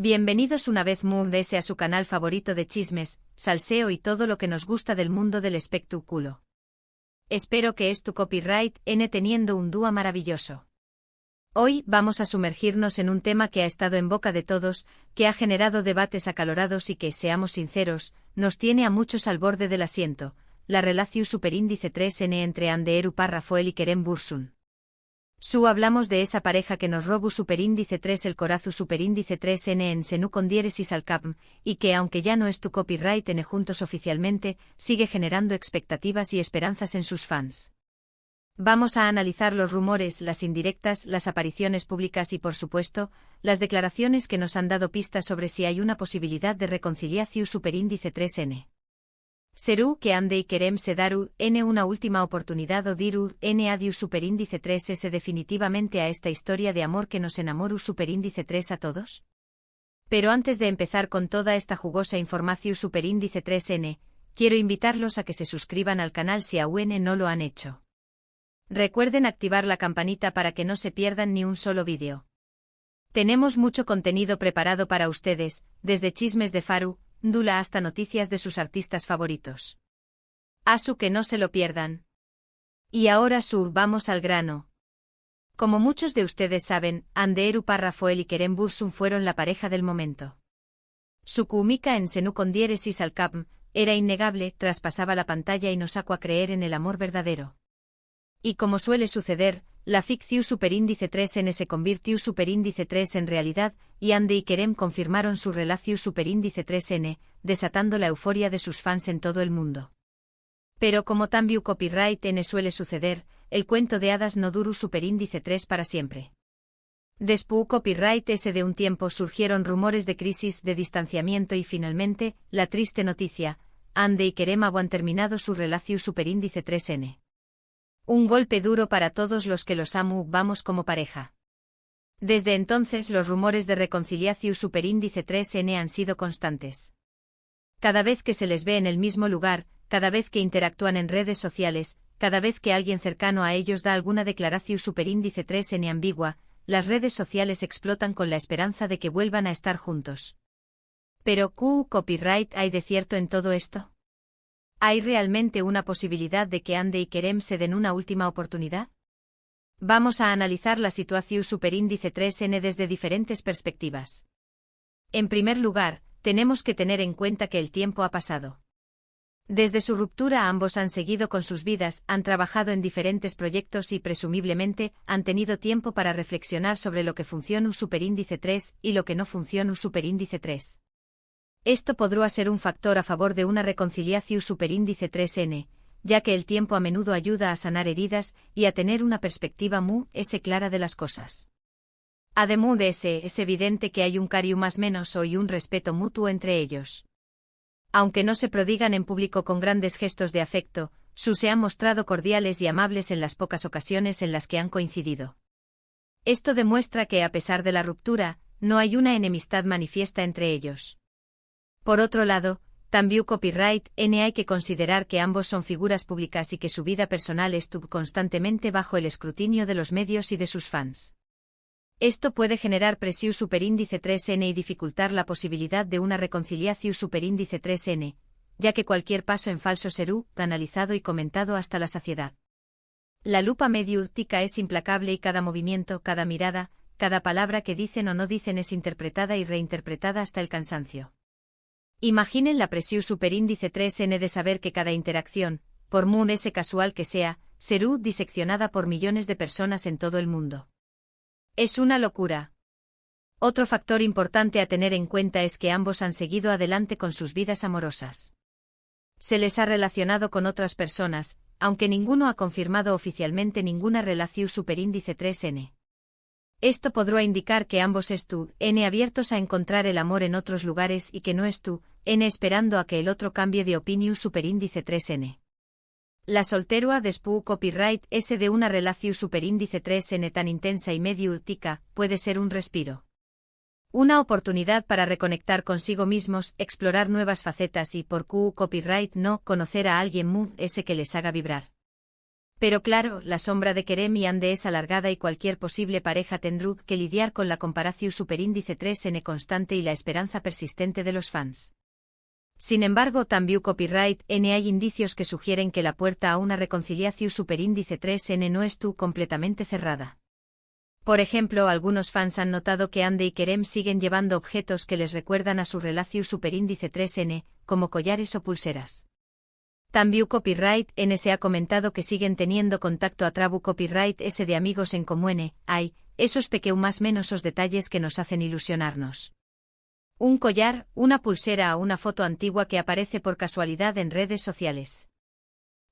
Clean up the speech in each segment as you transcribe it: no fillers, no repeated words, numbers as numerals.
Bienvenidos una vez más a su canal favorito de chismes, salseo y todo lo que nos gusta del mundo del espectáculo. Espero que tu copyright teniendo un dúo maravilloso. Hoy vamos a sumergirnos en un tema que ha estado en boca de todos, que ha generado debates acalorados y que, seamos sinceros, nos tiene a muchos al borde del asiento, la relación superíndice 3N entre Anderu Parrafoel y Kerem Bürsin. Hablamos de esa pareja que nos robó superíndice 3 el corazu superíndice 3N en Senu con diéresis al capm, y que aunque ya no es tu copyright N juntos oficialmente, sigue generando expectativas y esperanzas en sus fans. Vamos a analizar los rumores, las indirectas, las apariciones públicas y por supuesto, las declaraciones que nos han dado pistas sobre si hay una posibilidad de reconciliación superíndice 3N. Serú que Ande y Kerem se daru N una última oportunidad o diru N adiu superíndice 3S definitivamente a esta historia de amor que nos enamoru superíndice 3 a todos? Pero antes de empezar con toda esta jugosa información superíndice 3N, quiero invitarlos a que se suscriban al canal si aún no lo han hecho. Recuerden activar la campanita para que no se pierdan ni un solo vídeo. Tenemos mucho contenido preparado para ustedes, desde chismes de Faru, Dula hasta noticias de sus artistas favoritos. Que no se lo pierdan. Y ahora vamos al grano. Como muchos de ustedes saben, Anderu Parrafoel y Kerem Bürsin fueron la pareja del momento. Su química en Senu con diéresis al capm era innegable, traspasaba la pantalla y nos sacó a creer en el amor verdadero. Y como suele suceder, la ficción superíndice 3N se convirtió superíndice 3 en realidad, y Ande y Kerem confirmaron su relación superíndice 3N, desatando la euforia de sus fans en todo el mundo. Pero como también copyright N suele suceder, el cuento de hadas no duró superíndice 3 para siempre. Después copyright S de un tiempo surgieron rumores de crisis, de distanciamiento y finalmente, la triste noticia, Ande y Kerem han terminado su relación superíndice 3N. Un golpe duro para todos los que los amamos como pareja. Desde entonces los rumores de reconciliación superíndice 3N han sido constantes. Cada vez que se les ve en el mismo lugar, cada vez que interactúan en redes sociales, cada vez que alguien cercano a ellos da alguna declaración superíndice 3N ambigua, las redes sociales explotan con la esperanza de que vuelvan a estar juntos. Pero ¿qué copyright hay de cierto en todo esto? ¿Hay realmente una posibilidad de que Ande y Kerem se den una última oportunidad? Vamos a analizar la situación superíndice 3N desde diferentes perspectivas. En primer lugar, tenemos que tener en cuenta que el tiempo ha pasado. Desde su ruptura ambos han seguido con sus vidas, han trabajado en diferentes proyectos y presumiblemente han tenido tiempo para reflexionar sobre lo que funciona un superíndice 3 y lo que no funciona un superíndice 3. Esto podrá ser un factor a favor de una reconciliación superíndice 3N, ya que el tiempo a menudo ayuda a sanar heridas y a tener una perspectiva clara de las cosas. Además de es evidente que hay un cariño más menos y un respeto mutuo entre ellos. Aunque no se prodigan en público con grandes gestos de afecto, se han mostrado cordiales y amables en las pocas ocasiones en las que han coincidido. Esto demuestra que a pesar de la ruptura, no hay una enemistad manifiesta entre ellos. Por otro lado, también copyright N hay que considerar que ambos son figuras públicas y que su vida personal estuvo constantemente bajo el escrutinio de los medios y de sus fans. Esto puede generar presión superíndice 3N y dificultar la posibilidad de una reconciliación superíndice 3N, ya que cualquier paso en falso será analizado y comentado hasta la saciedad. La lupa mediática es implacable y cada movimiento, cada mirada, cada palabra que dicen o no dicen es interpretada y reinterpretada hasta el cansancio. Imaginen la presión superíndice 3N de saber que cada interacción, por casual que sea, será diseccionada por millones de personas en todo el mundo. Es una locura. Otro factor importante a tener en cuenta es que ambos han seguido adelante con sus vidas amorosas. Se les ha relacionado con otras personas, aunque ninguno ha confirmado oficialmente ninguna relación superíndice 3N. Esto podrá indicar que ambos están abiertos a encontrar el amor en otros lugares y que no están esperando a que el otro cambie de opinión superíndice 3N. La solterua después copyright S de una relación superíndice 3N tan intensa y mediática puede ser un respiro. Una oportunidad para reconectar consigo mismos, explorar nuevas facetas y por copyright no conocer a alguien que les haga vibrar. Pero claro, la sombra de Kerem y Ande es alargada y cualquier posible pareja tendrá que lidiar con la comparación superíndice 3n constante y la esperanza persistente de los fans. Sin embargo, también copyright N hay indicios que sugieren que la puerta a una reconciliación superíndice 3n no estuvo completamente cerrada. Por ejemplo, algunos fans han notado que Ande y Kerem siguen llevando objetos que les recuerdan a su relación superíndice 3n, como collares o pulseras. También Copyright N se ha comentado que siguen teniendo contacto a Trabu Copyright S de amigos en común. Hay esos pequeños más menosos detalles que nos hacen ilusionarnos. Un collar, una pulsera o una foto antigua que aparece por casualidad en redes sociales.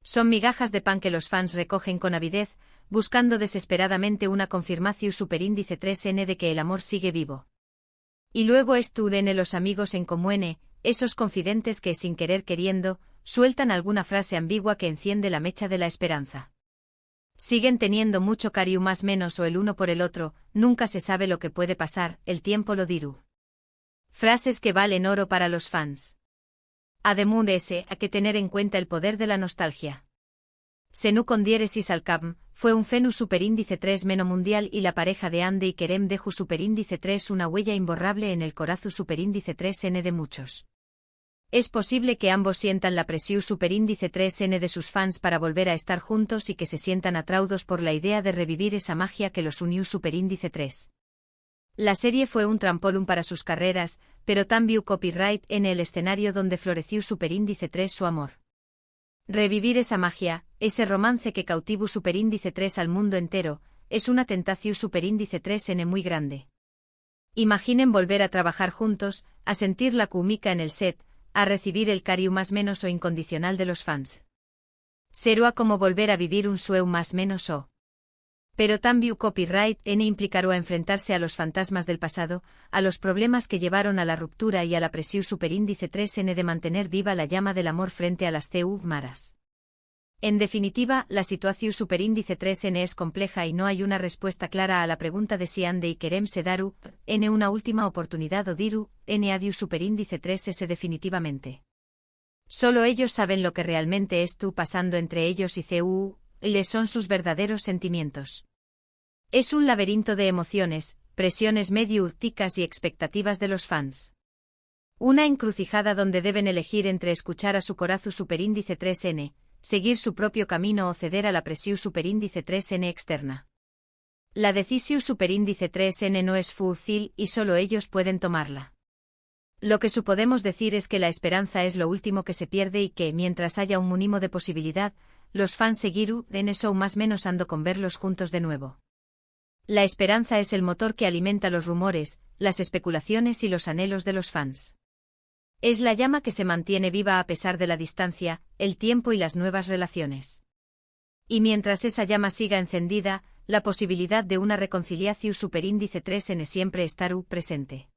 Son migajas de pan que los fans recogen con avidez, buscando desesperadamente una confirmación superíndice 3n de que el amor sigue vivo. Y luego en los amigos en común, esos confidentes que, sin querer queriendo, sueltan alguna frase ambigua que enciende la mecha de la esperanza. Siguen teniendo mucho cariño más menos o el uno por el otro, nunca se sabe lo que puede pasar, el tiempo lo dirá. Frases que valen oro para los fans. Además hay que tener en cuenta el poder de la nostalgia. Senu con diéresis al cap, fue un fenu superíndice 3 meno mundial y la pareja de Ande y Kerem dejó superíndice 3 una huella imborrable en el corazón superíndice 3n de muchos. Es posible que ambos sientan la presión superíndice 3n de sus fans para volver a estar juntos y que se sientan atraídos por la idea de revivir esa magia que los unió superíndice 3. La serie fue un trampolín para sus carreras, pero también copyright en el escenario donde floreció superíndice 3 su amor. Revivir esa magia, ese romance que cautivó superíndice 3 al mundo entero, es una tentación superíndice 3n muy grande. Imaginen volver a trabajar juntos, a sentir la química en el set, a recibir el cariño más menos o incondicional de los fans. Será como volver a vivir un sueño más menos o. Pero también copyright N implicará enfrentarse a los fantasmas del pasado, a los problemas que llevaron a la ruptura y a la presión superíndice 3n de mantener viva la llama del amor frente a las CU maras. En definitiva, la situación superíndice 3n es compleja y no hay una respuesta clara a la pregunta de si Ande y Kerem se daru N una última oportunidad o diru N adiu superíndice 3s definitivamente. Solo ellos saben lo que realmente estuvo pasando entre ellos y CU, les son sus verdaderos sentimientos. Es un laberinto de emociones, presiones medio urticas y expectativas de los fans. Una encrucijada donde deben elegir entre escuchar a su corazón superíndice 3n, seguir su propio camino o ceder a la presión superíndice 3n externa. La decisión superíndice 3n no es fácil y solo ellos pueden tomarla. Lo que podemos decir es que la esperanza es lo último que se pierde y que, mientras haya un mínimo de posibilidad, los fans seguirán en eso más menos ando con verlos juntos de nuevo. La esperanza es el motor que alimenta los rumores, las especulaciones y los anhelos de los fans. Es la llama que se mantiene viva a pesar de la distancia, el tiempo y las nuevas relaciones. Y mientras esa llama siga encendida, la posibilidad de una reconciliación superíndice 3n siempre estará presente.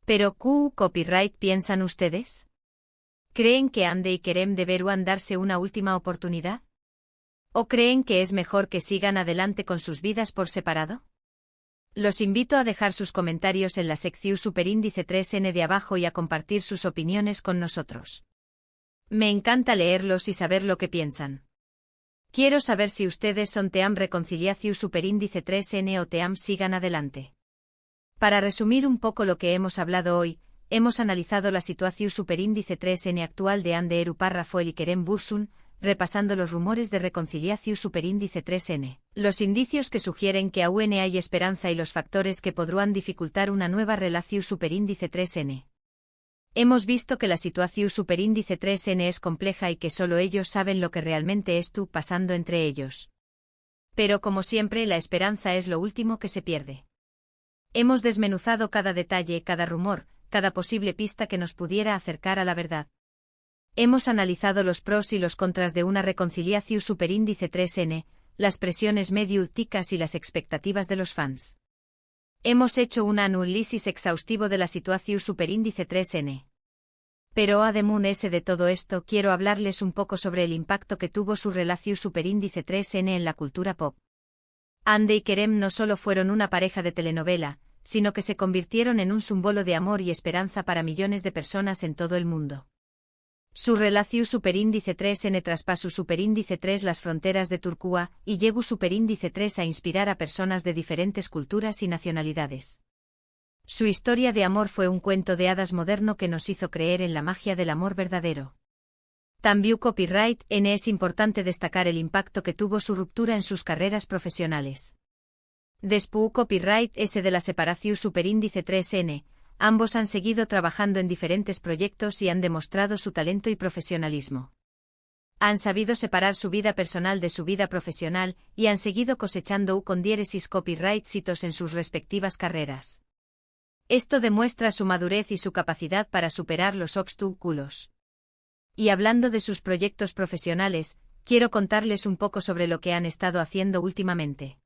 Pero ¿qué copyright piensan ustedes? ¿Creen que Ande y Kerem deberán darse una última oportunidad? ¿O creen que es mejor que sigan adelante con sus vidas por separado? Los invito a dejar sus comentarios en la sección superíndice 3n de abajo y a compartir sus opiniones con nosotros. Me encanta leerlos y saber lo que piensan. Quiero saber si ustedes son team reconciliación superíndice 3n o team sigan adelante. Para resumir un poco lo que hemos hablado hoy, hemos analizado la situación superíndice 3n actual de Ande Eru Parrafoel y Kerem Bürsin, repasando los rumores de reconciliación superíndice 3n, los indicios que sugieren que aún hay esperanza y los factores que podrán dificultar una nueva relación superíndice 3n. Hemos visto que la situación superíndice 3n es compleja y que solo ellos saben lo que realmente estuvo pasando entre ellos. Pero como siempre, la esperanza es lo último que se pierde. Hemos desmenuzado cada detalle, cada rumor, cada posible pista que nos pudiera acercar a la verdad. Hemos analizado los pros y los contras de una reconciliación superíndice 3n, las presiones medio urticas y las expectativas de los fans. Hemos hecho un análisis exhaustivo de la situación superíndice 3n. Pero además de todo esto, quiero hablarles un poco sobre el impacto que tuvo su relación superíndice 3n en la cultura pop. Ande y Kerem no solo fueron una pareja de telenovela, sino que se convirtieron en un símbolo de amor y esperanza para millones de personas en todo el mundo. Su relación superíndice 3N traspasu superíndice 3 las fronteras de Turquía y llegu superíndice 3 a inspirar a personas de diferentes culturas y nacionalidades. Su historia de amor fue un cuento de hadas moderno que nos hizo creer en la magia del amor verdadero. También copyright N es importante destacar el impacto que tuvo su ruptura en sus carreras profesionales. Después copyright S de la separación superíndice 3N, ambos han seguido trabajando en diferentes proyectos y han demostrado su talento y profesionalismo. Han sabido separar su vida personal de su vida profesional y han seguido cosechando con diéresis copyright hitos en sus respectivas carreras. Esto demuestra su madurez y su capacidad para superar los obstáculos. Y hablando de sus proyectos profesionales, quiero contarles un poco sobre lo que han estado haciendo últimamente.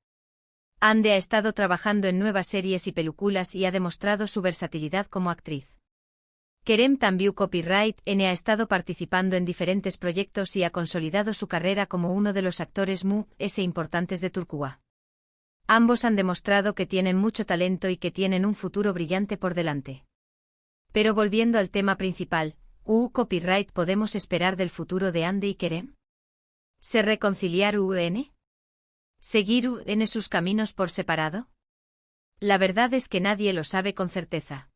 Ande ha estado trabajando en nuevas series y películas y ha demostrado su versatilidad como actriz. Kerem también copyright N ha estado participando en diferentes proyectos y ha consolidado su carrera como uno de los actores muy importantes de Turquía. Ambos han demostrado que tienen mucho talento y que tienen un futuro brillante por delante. Pero volviendo al tema principal, copyright podemos esperar del futuro de Ande y Kerem? ¿Se reconciliar UN? ¿Seguir en sus caminos por separado? La verdad es que nadie lo sabe con certeza.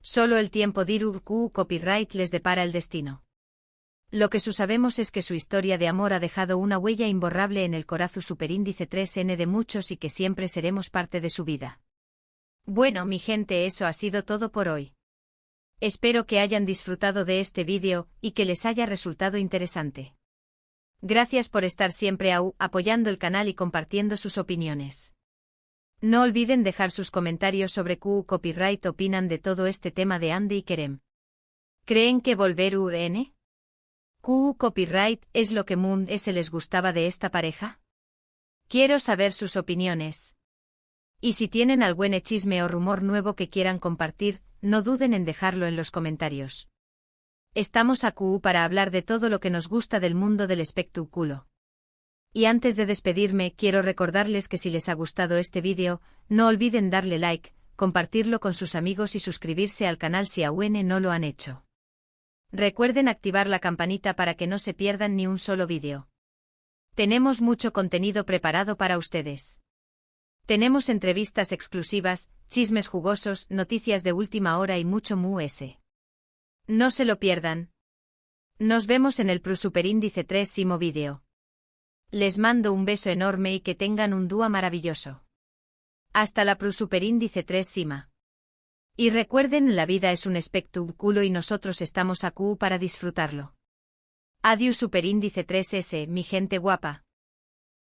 Solo el tiempo dirá copyright les depara el destino. Lo que sabemos es que su historia de amor ha dejado una huella imborrable en el corazón superíndice 3N de muchos y que siempre seremos parte de su vida. Bueno, mi gente, eso ha sido todo por hoy. Espero que hayan disfrutado de este vídeo y que les haya resultado interesante. Gracias por estar siempre apoyando el canal y compartiendo sus opiniones. No olviden dejar sus comentarios sobre copyright opinan de todo este tema de Ande y Kerem. ¿Creen que volver UN? Copyright es lo que se les gustaba de esta pareja? Quiero saber sus opiniones. Y si tienen algún chisme o rumor nuevo que quieran compartir, no duden en dejarlo en los comentarios. Estamos aquí para hablar de todo lo que nos gusta del mundo del espectáculo. Y antes de despedirme, quiero recordarles que si les ha gustado este vídeo, no olviden darle like, compartirlo con sus amigos y suscribirse al canal si aún no lo han hecho. Recuerden activar la campanita para que no se pierdan ni un solo vídeo. Tenemos mucho contenido preparado para ustedes. Tenemos entrevistas exclusivas, chismes jugosos, noticias de última hora y mucho No se lo pierdan. Nos vemos en el superíndice 3º vídeo. Les mando un beso enorme y que tengan un día maravilloso. Hasta la superíndice 3º. Y recuerden, la vida es un espectáculo y nosotros estamos aquí para disfrutarlo. Adiós superíndice 3S, mi gente guapa.